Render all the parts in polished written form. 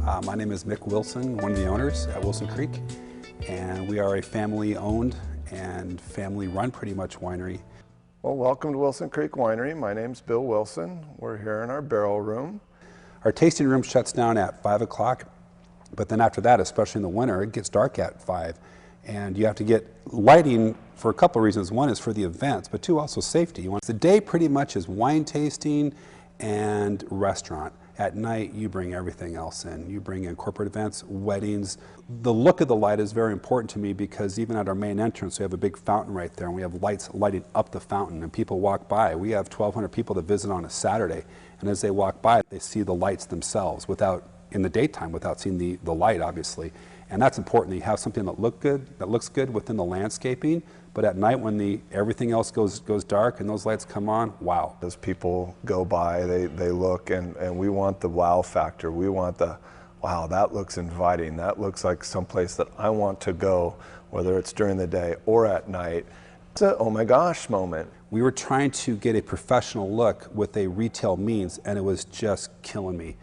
My name is Mick Wilson, one of the owners at Wilson Creek, and we are a family-owned and family-run pretty much winery. Well, welcome to Wilson Creek Winery. My name's Bill Wilson. We're here in our barrel room. Our tasting room shuts down at 5 o'clock, but then after that, especially in the winter, it gets dark at 5. And you have to get lighting for a couple of reasons. One is for the events, but two, also safety. The day pretty much is wine tasting and restaurant. At night, you bring everything else in. You bring in corporate events, weddings. The look of the light is very important to me because even at our main entrance, we have a big fountain right there, and we have lights lighting up the fountain, and people walk by. We have 1,200 people that visit on a Saturday, and as they walk by, they see the lights themselves in the daytime without seeing the light, obviously. And that's important. You have something that looks good within the landscaping, but at night when everything else goes dark and those lights come on, wow. As people go by, they look, and we want the wow factor. We want the, wow, that looks inviting. That looks like someplace that I want to go, whether it's during the day or at night. It's a oh my gosh moment. We were trying to get a professional look with a retail means, and it was just killing me.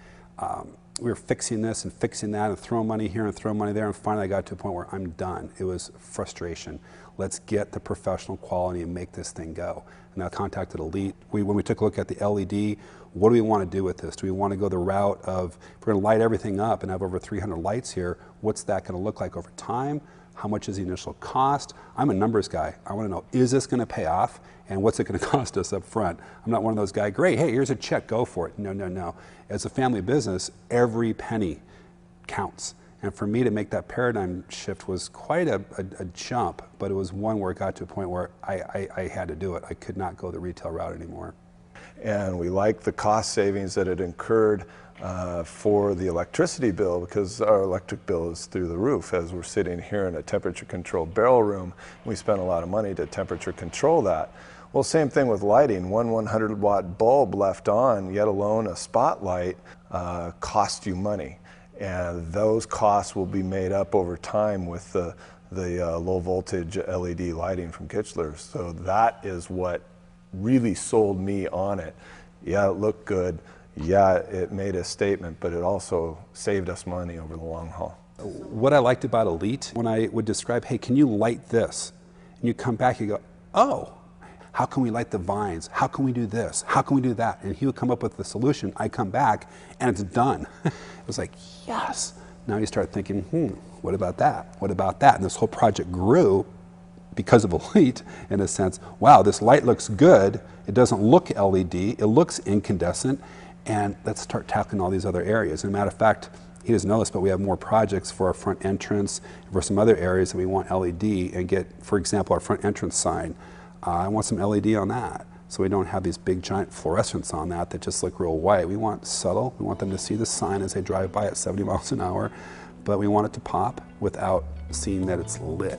We were fixing this and fixing that and throwing money here and throwing money there, and finally I got to a point where I'm done. It was frustration. Let's get the professional quality and make this thing go. And I contacted Elite. When we took a look at the LED, what do we want to do with this? Do we want to go the route of, if we're going to light everything up and have over 300 lights here, what's that going to look like over time? How much is the initial cost? I'm a numbers guy. I want to know, is this going to pay off? And what's it going to cost us up front? I'm not one of those guys, great, hey, here's a check, go for it. No, no, no. As a family business, every penny counts. And for me to make that paradigm shift was quite a jump, but it was one where it got to a point where I had to do it. I could not go the retail route anymore. And we like the cost savings that it incurred for the electricity bill, because our electric bill is through the roof. As we're sitting here in a temperature controlled barrel room, we spent a lot of money to temperature control that. Well, same thing with lighting. One 100-watt bulb left on, yet alone a spotlight, cost you money. And those costs will be made up over time with the low voltage LED lighting from Kichler. So that is what really sold me on it. Yeah, it looked good. Yeah, it made a statement, but it also saved us money over the long haul. What I liked about Elite, when I would describe, hey, can you light this? And you come back, you go, oh, how can we light the vines? How can we do this? How can we do that? And he would come up with the solution. I come back, and it's done. It was like, yes. Now you start thinking, what about that? What about that? And this whole project grew because of Elite, in a sense. Wow, this light looks good. It doesn't look LED. It looks incandescent. And let's start tackling all these other areas. As a matter of fact, he doesn't know this, but we have more projects for our front entrance and for some other areas that we want LED and get, for example, our front entrance sign. I want some LED on that, so we don't have these big giant fluorescents on that just look real white. We want subtle. We want them to see the sign as they drive by at 70 miles an hour, but we want it to pop without seeing that it's lit.